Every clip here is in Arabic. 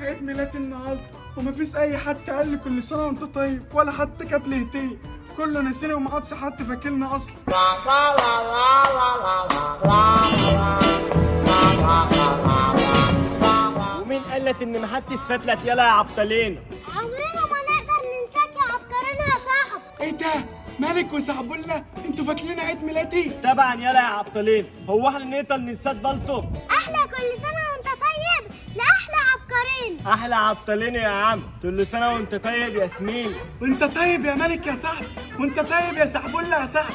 عيد ميلادي النهارده ومفيش اي حد قال لي كل سنه وانت طيب ولا حد جاب لي هديه. كله نسيني وما عادش حد فاكرني اصلا. ومين قالت ان محدش فاتلت يلا يا عبطلين؟ عمرنا ما نقدر ننساك يا عبقرينا يا صاحب. ايه ده؟ مالك وسعبولة؟ انتوا فاكرين عيد ميلادي؟ طبعا يلا يا عبطلين، هو احنا نقدر ننساك بلطو؟ احلى كل سنه وانت طيب لاحلى عبقرين. احلى عبطلين يا عم، كل سنه وانت طيب ياسمين. وانت طيب يا مالك يا صاحبي، وانت طيب يا سعبولة يا صاحبي.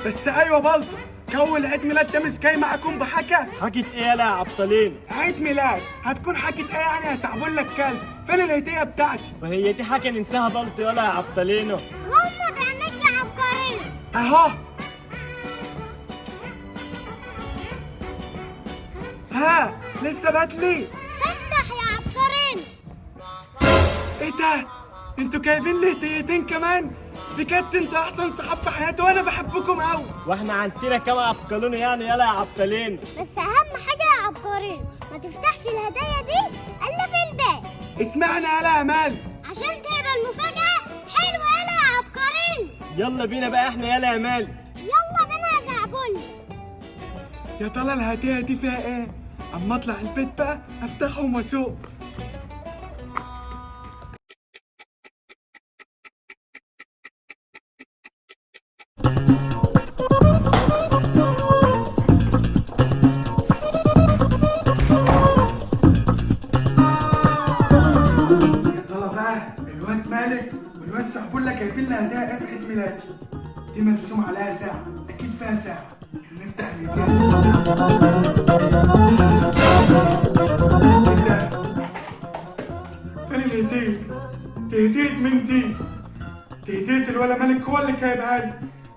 بس ايوه بلطو، جو العيد ميلاد ده مش جاي معاكم بحكا؟ حكت ايه يلا يا عبطلين؟ عيد ميلاد هتكون حكت ايه يعني يا سعبولة الكلب؟ فين الهديه بتاعتي؟ وهي دي حاجه ننساها بلطو يلا يا عبطلينو؟ غمض عينيك يا عبقرين. اهو. ها لسه بدلي. فتح يا عبقرين. ايه ده؟ انتوا جايبين لي هديتين كمان؟ بجد انتوا احسن صحاب في حياتي وانا بحبكم قوي. واحنا عندنا كام عبقلون يعني يلا يا عبطلين؟ بس اهم حاجه يا عبقرين ما تفتحش الهدايا دي الا في الباب. اسمعنا يالا يا مان، عشان تبقى المفاجاه حلوه يلا يا عبقرين. يلا بينا بقى احنا يلا يا مال. يلا بينا يا زعبول. يا ترى الهديه دي فيها ايه؟ اما اطلع البيت بقى افتحهم واسوق. الواد مالك والواد سعبولة جايبين لي هدايا ايه في عيد ميلادي؟ دي مرسوم عليها ساعة، أكيد فيها ساعة. نفتح الهدية دي. إيه ده؟ فين الهدية؟ دي هدية مين دي؟ دي هدية الولا مالك هو اللي جايبها لي.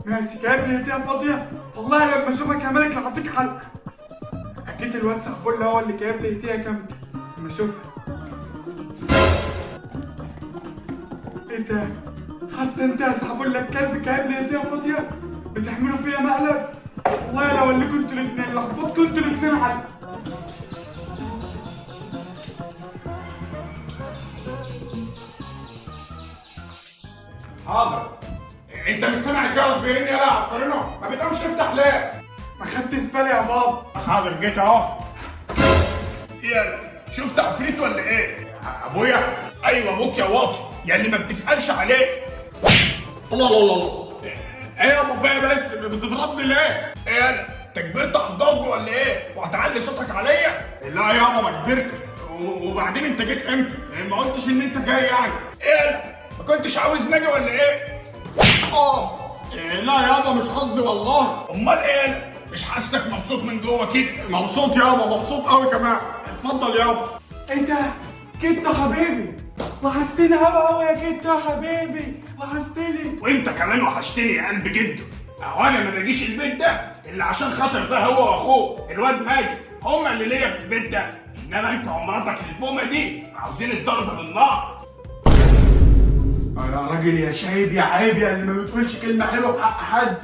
ماشي جايب لي هدية فاضية؟ والله لما أشوفك يا مالك لهعطيك حلقة. أكيد الواد سعبولة هو اللي جايب لي هدية جامدة. لما أشوفها. ايه ده؟ حتى انت يا سعبولة الكلب جايب لي هدية فاضية؟ بتعملوا فيها مقلب؟ والله لو اللي كنتوا الاتنين لخبطتوا انتوا الاتنين على حاضر. انت مش سامع الجرس بيرن يا عبقرينو؟ ما بتقومش تفتح ليه؟ ما خدتش بالي يا بابا. حاضر جيت اهو. ايه شفت عفريت ولا ايه؟ ابويا؟ ايوه ابوك يا واطي، يعني ما بتسالش عليه. الله الله الله. ايه يا ابو فاهم بس بتضربني ليه؟ ايه انا؟ انت كبرت على الضرب ولا ايه؟ وهتعلي صوتك عليا؟ لا يابا ما كبرتش. وبعدين انت جيت امتى؟ ما قلتش ان انت جاي يعني. ايه انا؟ ما كنتش عاوز ناجي ولا ايه؟ إيه لا يابا مش قصدي والله. امال ايه انا؟ مش حاسك مبسوط من جوه كده؟ مبسوط يابا، مبسوط قوي كمان. اتفضل يابا. ايه ده؟ كيتو حبيبي، وحشتني قوي يا كيتو يا حبيبي، وحشتني. وانت كمان وحشتني يا قلب جده. اهو انا ما باجيش البيت ده الا عشان خاطر ده هو واخوه الواد ماجد، هما اللي ليا في البيت ده. انما انت ومراتك البومه دي عاوزين الضرب بالنار. يا راجل يا شايب يا عيب يا اللي ما بتقولش كلمه حلوه في حق حد.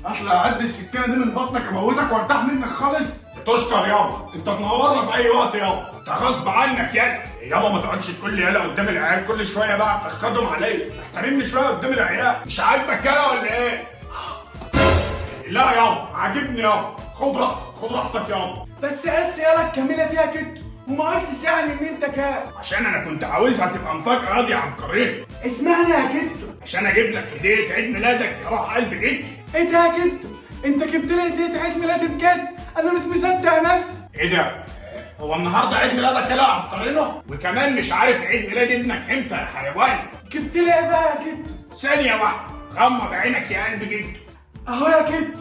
اطلع اعد السكينه دي من بطنك اموتك وارتاح منك خالص. تشكر يابا، انت تنورنا في اي وقت يابا. انت غصب عنك يابا ما تقعدش تقول لي يالا قدام العيال كل شويه بقى تخدم عليا. احترمني شويه قدام العيال. مش عاجبك يالا ولا ايه؟ لا يابا عاجبني يابا. خد راحتك خد راحتك يابا. بس يالا الكامله دي يا كيتو، وما قلتش يعني ان انت كام. عشان انا كنت عاوزها تبقى مفاجاه يا عبقريين. اسمعني يا كيتو، عشان اجيب لك هديه عيد ميلادك يا روح قلب جدي. ايه ده يا كيتو؟ انت جبت لي هديه عيد ميلادي بجد؟ انا مش مصدق نفسي. ايه ده؟ هو النهارده عيد ميلادك يا عبقرينو؟ وكمان مش عارف عيد ميلاد ابنك امتى يا حيوان؟ جبت لي ايه بقى يا كيتو؟ ثانيه واحده، غمض عينك يا قلب جدي. اهو يا كيتو.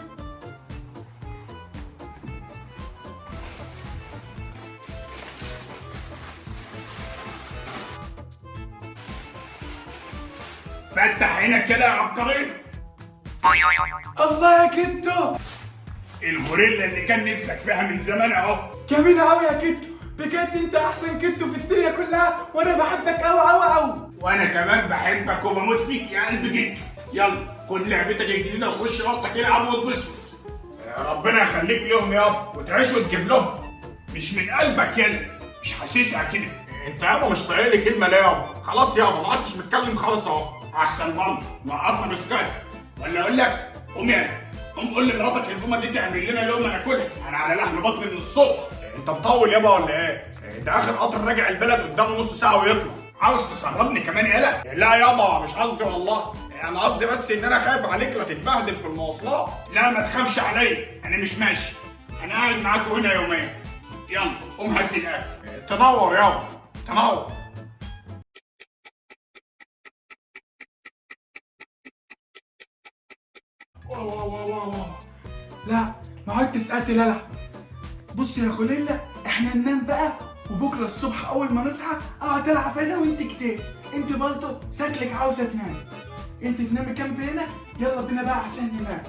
فتح عينك كده يا عبقري. الله يا كيتو، الغوريلا اللي كان نفسك فيها من زمان اهو. جميل قوي يا كيتو، بجد انت احسن كيتو في الدنيا كلها، وانا بحبك قوي قوي قوي. وانا كمان بحبك وبموت فيك يا قلب جدي. يلا خد لعبتك الجديده وخش اوضتك العب واتبسط. ربنا يخليك لهم يابا وتعيش وتجيب لهم. مش من قلبك كده، مش حاسسها كده. انت يابا مش طايق لي كلمه ليه يابا؟ خلاص يابا ما عدتش متكلم خالص اهو. احسن برضه وقعدنا بسكات. ولا اقول لك قوم يلا، قوم قول لمراتك الفومه دي تعمل لنا لقمه ناكلها، انا على لحم بطني من الصبح. انت مطول يابا ولا ايه؟ ده اخر قطر راجع البلد قدامه نص ساعه ويطلع. عاوز تسربني كمان يالا؟ لا يابا مش قصدي والله، انا قصدي بس ان انا خايف عليك لا تتبهدل في المواصلات. لا ما تخافش عليا، انا مش ماشي، انا قاعد معاكوا هنا يومين. يلا قوم هات لي الاكل. تنور يابا تنور. واو. لا ما عدت سألت لا. بص يا خليلة، احنا ننام بقى، وبكره الصبح اول ما نصحى اقعد العب انا وانت كتير. انت برضه شكلك عاوزه تنام، انت تنامي جنب هنا. يلا بينا بقى عشان ننام.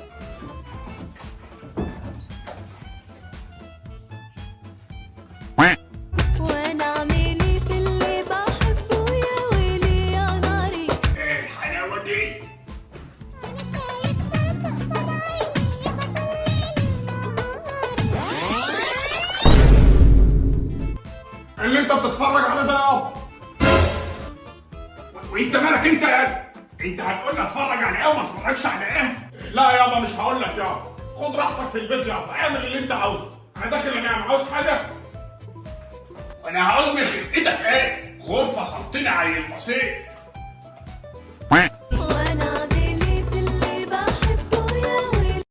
وانا اعملي في اللي بحبه يا ويلي يا ناري. ايه الحلاوه دي؟ انا شايف صرت قصاد عيني يا بطل اللي انت بتتفرج على ده يابا. وانت مالك انت يا انت هتقول لي اتفرج على ايه وما اتفرجش على ايه؟ لا يابا مش هقول لك يابا، خد راحتك في البيت يابا، اعمل اللي انت عاوزه. انا داخل انام، عاوز حاجه؟ وانا هعوز من خلقتك ايه؟ غرفه صمتني على الفصيل. وانا اعملي في اللي بحبه يا ويلي.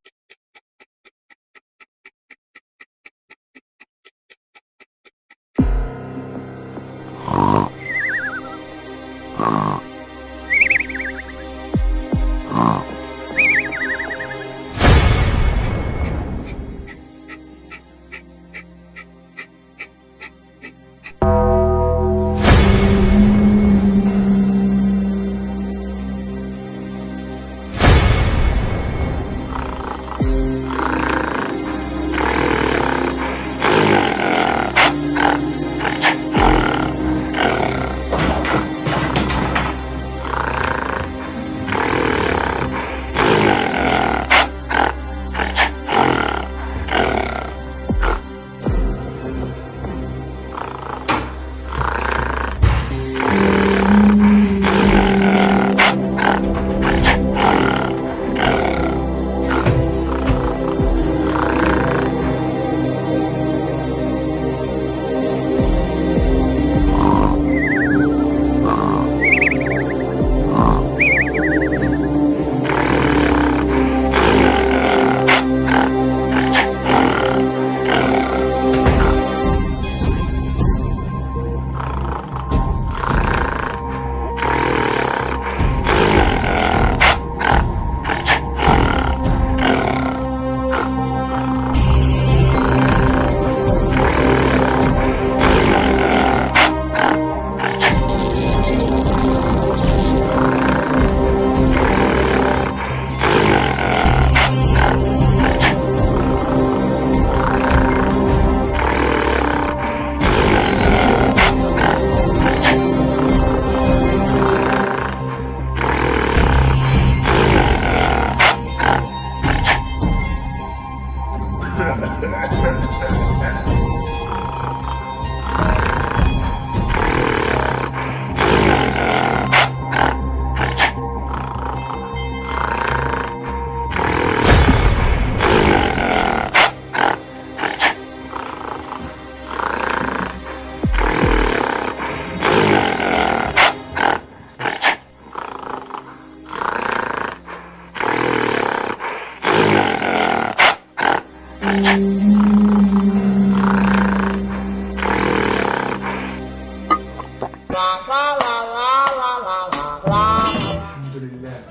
الحمد لله.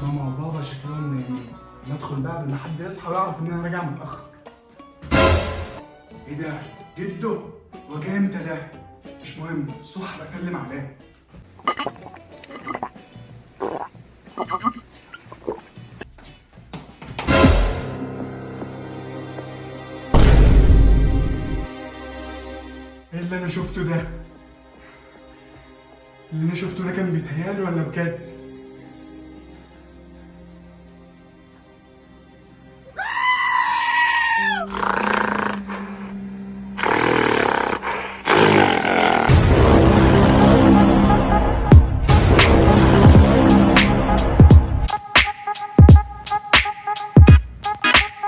ماما وبابا شكلهم نايمين، ندخل بقى قبل ما حد يصحى ويعرف ان انا راجع متاخر. ايه ده؟ جدو؟ هو جاي امتى ده؟ مش مهم، الصبح بسلم عليه. ايه اللي انا شفته ده؟ اللي انا شفته ده كان بيتهيألي ولا بجد؟